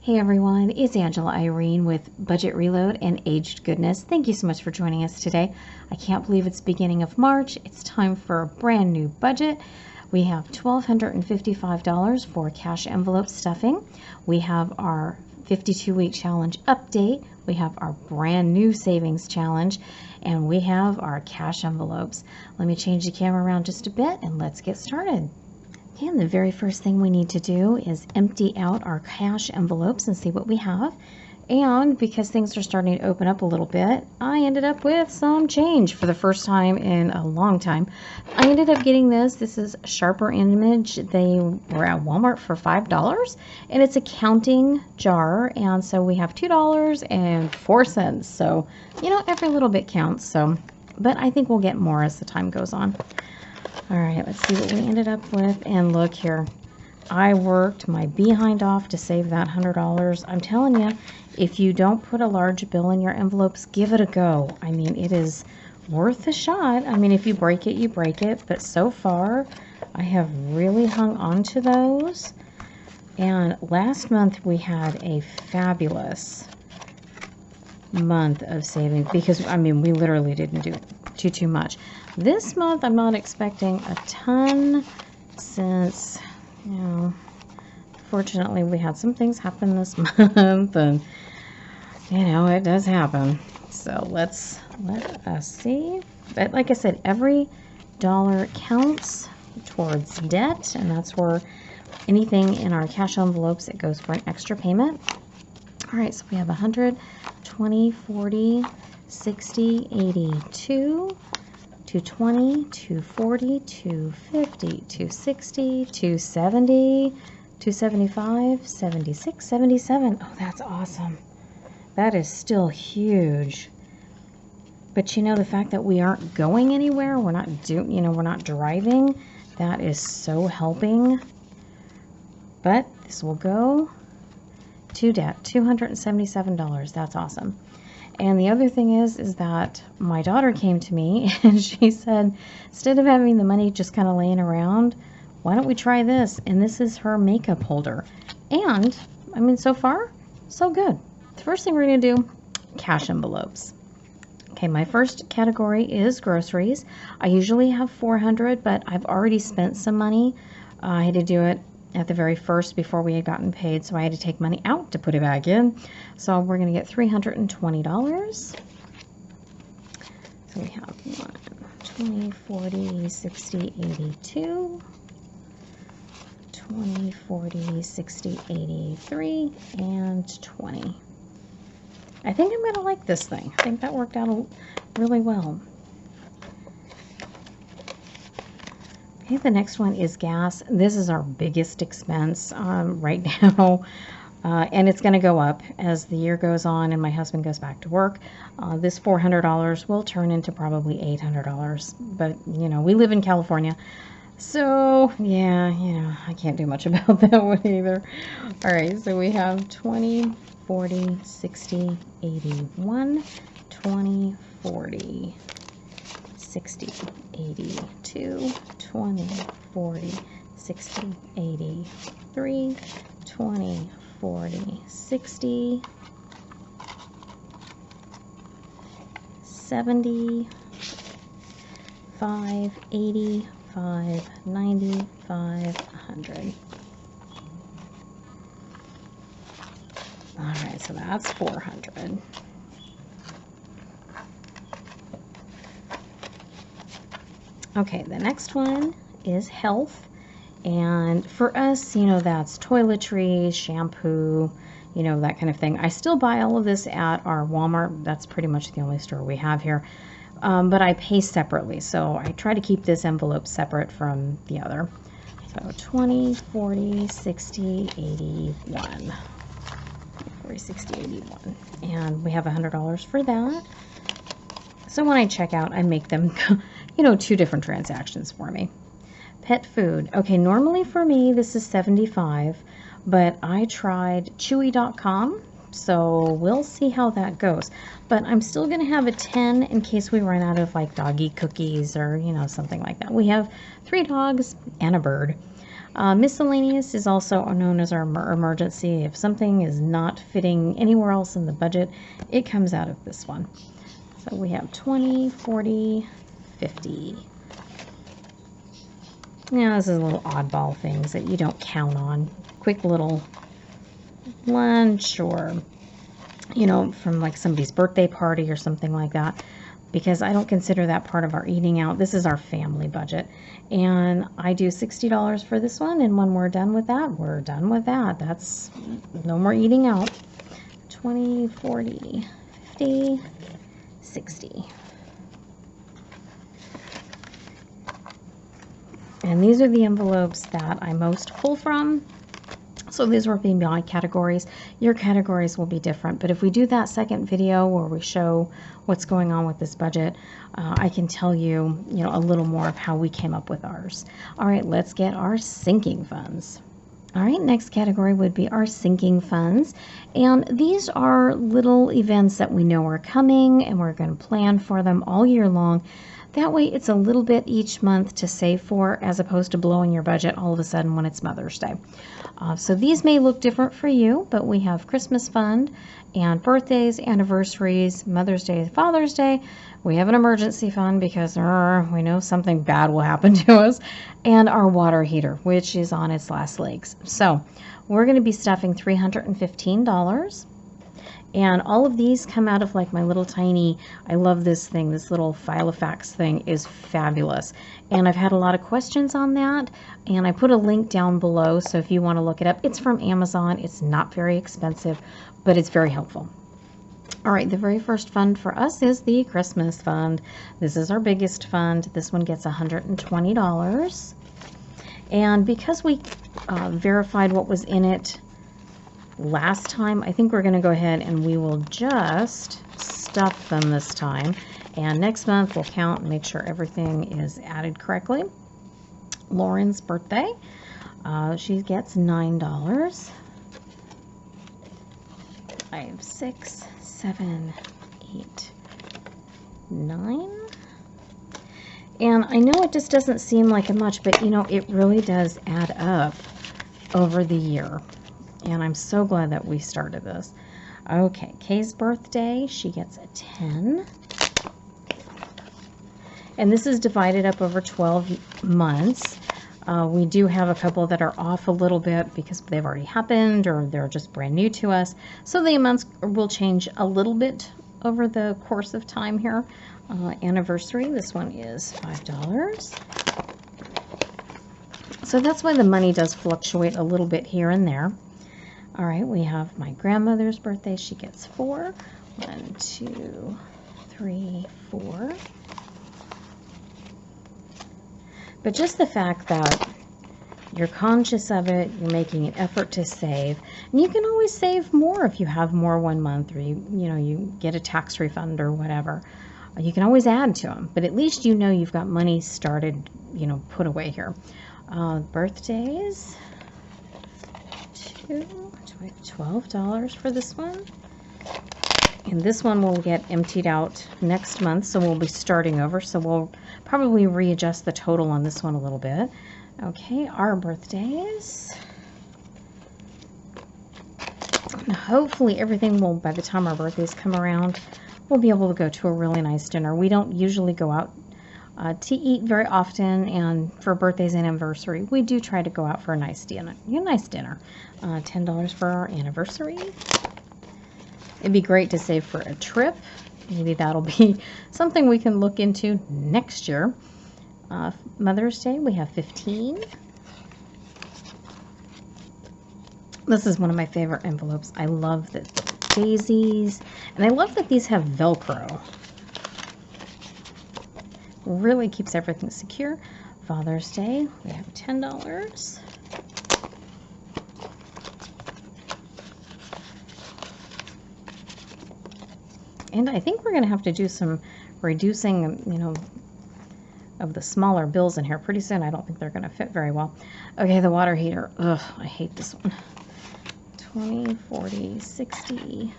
Hey everyone, it's Angela Irene with Budget Reload and Aged Goodness. Thank you so much for joining us today. I can't believe it's beginning of March. It's time for a brand new budget. We have $1,255 for cash envelope stuffing. We have our 52-week challenge update. We have our brand new savings challenge, and we have our cash envelopes. Let me change the camera around just a bit and let's get started. And the very first thing we need to do is empty out our cash envelopes and see what we have. And because things are starting to open up a little bit, I ended up with some change for the first time in a long time. I ended up getting this. This is Sharper Image. They were at Walmart for $5, and it's a counting jar. And so we have $2.04. So, you know, every little bit counts. So, but I think we'll get more as the time goes on. All right, let's see what we ended up with. And look here, I worked my behind off to save that $100. I'm telling you, if you don't put a large bill in your envelopes, give it a go. I mean, it is worth a shot. I mean, if you break it, you break it. But so far, I have really hung on to those. And last month, we had a fabulous month of savings because, I mean, we literally didn't do too much. This month, I'm not expecting a ton since, you know, fortunately, we had some things happen this month, and, you know, it does happen. So let us see. But like I said, every dollar counts towards debt, and that's where anything in our cash envelopes, it goes for an extra payment. All right, so we have 100, 20, 40, 60, 82, 220, 240, 250, 260, 270, 275, 76, 77. Oh, that's awesome. That is still huge. But you know, the fact that we aren't going anywhere, we're not we're not driving, that is so helping. But this will go to debt, $277. That's awesome. And the other thing is that my daughter came to me and she said, instead of having the money just kind of laying around, why don't we try this? And this is her makeup holder. And, I mean, so far, so good. The first thing we're going to do, cash envelopes. Okay, my first category is groceries. I usually have $400, but I've already spent some money. I had to do it at the very first before we had gotten paid, so I had to take money out to put it back in. So we're going to get $320. So we have 20, 40, 60, 82, 20, 40, 60, 83, and 20. I think I'm going to like this thing. I think that worked out really well. Okay, the next one is gas. This is our biggest expense right now, and it's going to go up as the year goes on and my husband goes back to work. This $400 will turn into probably $800, but, you know, we live in California, so, yeah, you know, I can't do much about that one either. All right, so we have 20, 40, 60, 81, 20, 40, 60, 82, 20, 40, 60, 83, 20, 40, 60, 70, 5, 80, 5, 90, 5, 100. All right, so that's 400. Okay, the next one is health, and for us, you know, that's toiletries, shampoo, you know, that kind of thing. I still buy all of this at our Walmart. That's pretty much the only store we have here, but I pay separately, so I try to keep this envelope separate from the other. So 20, 40, 60, 81. 40, 60, 81. And we have $100 for that. So when I check out, I make them, you know, 2 different transactions for me. Pet food. Okay, normally for me, this is $75, but I tried Chewy.com, so we'll see how that goes. But I'm still going to have a 10 in case we run out of like doggy cookies or, you know, something like that. We have 3 dogs and a bird. Miscellaneous is also known as our emergency. If something is not fitting anywhere else in the budget, it comes out of this one. So we have 20, 40, 50. Now this is a little oddball things that you don't count on. Quick little lunch, or, you know, from like somebody's birthday party or something like that, because I don't consider that part of our eating out. This is our family budget. And I do $60 for this one, and when we're done with that, we're done with that. That's no more eating out. 20, 40, 50, 60. And these are the envelopes that I most pull from. So these will be my categories. Your categories will be different. But if we do that second video where we show what's going on with this budget, I can tell you, a little more of how we came up with ours. All right, let's get our sinking funds. All right, next category would be our sinking funds. And these are little events that we know are coming, and we're going to plan for them all year long. That way it's a little bit each month to save for, as opposed to blowing your budget all of a sudden when it's Mother's Day. So these may look different for you, but we have Christmas fund and birthdays, anniversaries, Mother's Day, Father's Day. We have an emergency fund because we know something bad will happen to us, and our water heater, which is on its last legs. So we're going to be stuffing $315. And all of these come out of like my little tiny, I love this thing, this little Filofax thing is fabulous. And I've had a lot of questions on that, and I put a link down below, so if you want to look it up, it's from Amazon. It's not very expensive, but it's very helpful. All right, the very first fund for us is the Christmas fund. This is our biggest fund. This one gets $120. And because we verified what was in it last time, I think we're going to go ahead and we will just stuff them this time. And next month we'll count and make sure everything is added correctly. Lauren's birthday, she gets $9. 5, 6, 7, 8, 9. And I know it just doesn't seem like much, but it really does add up over the year. And I'm so glad that we started this. Okay, Kay's birthday, she gets a 10. And this is divided up over 12 months. We do have a couple that are off a little bit because they've already happened or they're just brand new to us. So the amounts will change a little bit over the course of time here. Anniversary, this one is $5. So that's why the money does fluctuate a little bit here and there. All right, we have my grandmother's birthday. She gets 4. 1, 2, 3, 4. But just the fact that you're conscious of it, you're making an effort to save, and you can always save more if you have more one month, or you get a tax refund or whatever. You can always add to them, but at least you've got money started, put away here. Birthdays, $12 for this one. And this one will get emptied out next month, so we'll be starting over. So we'll probably readjust the total on this one a little bit. Okay, our birthdays. And hopefully everything will, by the time our birthdays come around, we'll be able to go to a really nice dinner. We don't usually go out to eat very often, and for birthdays and anniversary, we do try to go out for a nice dinner. $10 for our anniversary. It'd be great to save for a trip. Maybe that'll be something we can look into next year. Mother's Day, we have 15. This is one of my favorite envelopes. I love the daisies, and I love that these have Velcro. Really keeps everything secure. Father's Day, we have $10. And I think we're going to have to do some reducing, of the smaller bills in here pretty soon. I don't think they're going to fit very well. Okay, the water heater. Ugh, I hate this one. 20, 40, 60,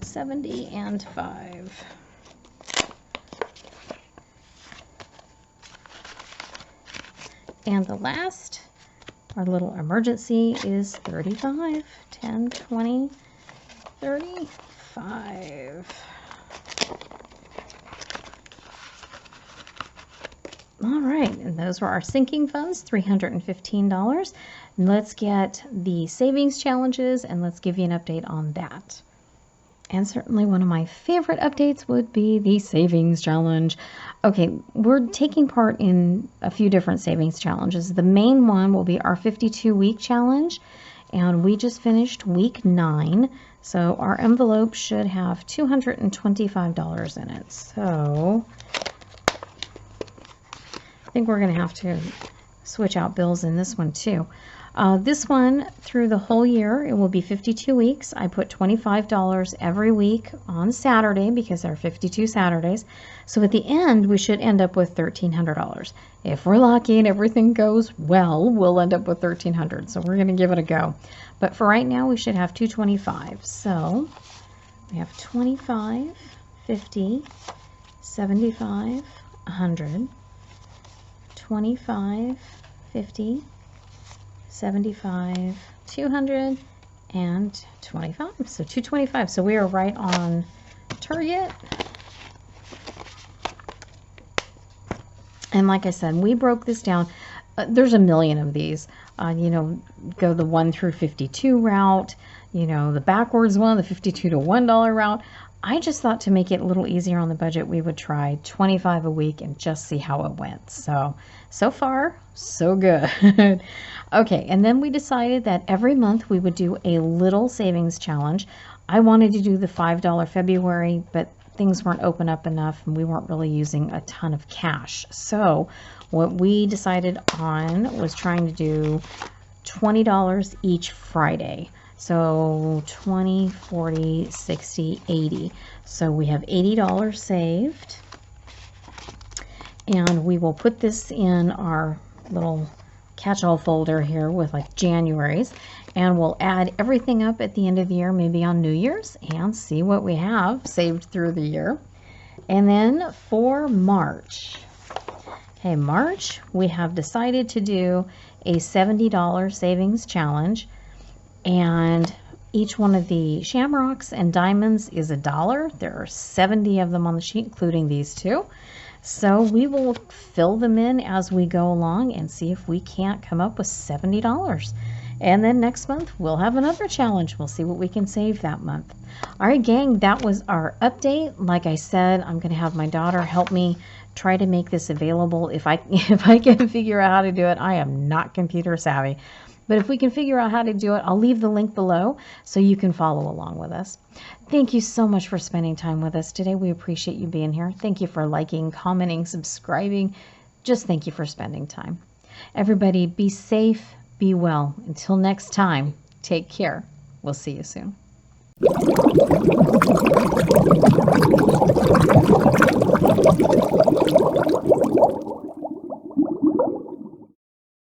70, and 5. And the last, our little emergency, is 35. 10, 20, 35. All right, and those were our sinking funds, $315. And let's get the savings challenges and let's give you an update on that. And certainly one of my favorite updates would be the savings challenge. Okay, we're taking part in a few different savings challenges. The main one will be our 52-week challenge, and we just finished week 9. So our envelope should have $225 in it. So I think we're going to have to switch out bills in this one too. This one, through the whole year, it will be 52 weeks. I put $25 every week on Saturday because there are 52 Saturdays. So at the end, we should end up with $1,300. If we're lucky and everything goes well, we'll end up with $1,300. So we're going to give it a go. But for right now, we should have $225. So we have 25, 50, 75, 100, 25, 50, 75, 200, and 25. So 225. So we are right on target. And like I said, we broke this down. There's a million of these. You know, go the 1 through 52 route, you know, the backwards one, the 52 to $1 route. I just thought to make it a little easier on the budget, we would try 25 a week and just see how it went. So far, so good. Okay, and then we decided that every month we would do a little savings challenge. I wanted to do the $5 February, but things weren't open up enough and we weren't really using a ton of cash. So what we decided on was trying to do $20 each Friday. So 20, 40, 60, 80. So we have $80 saved. And we will put this in our little catch-all folder here with like January's. And we'll add everything up at the end of the year, maybe on New Year's, and see what we have saved through the year. And then for March. Okay, March, we have decided to do a $70 savings challenge. And each one of the shamrocks and diamonds is $1. There are 70 of them on the sheet, including these two. So we will fill them in as we go along and see if we can't come up with $70. And then next month, we'll have another challenge. We'll see what we can save that month. All right, gang, that was our update. Like I said, I'm going to have my daughter help me try to make this available. If I can figure out how to do it, I am not computer savvy. But if we can figure out how to do it, I'll leave the link below so you can follow along with us. Thank you so much for spending time with us today. We appreciate you being here. Thank you for liking, commenting, subscribing. Just thank you for spending time. Everybody, be safe, be well. Until next time, take care. We'll see you soon.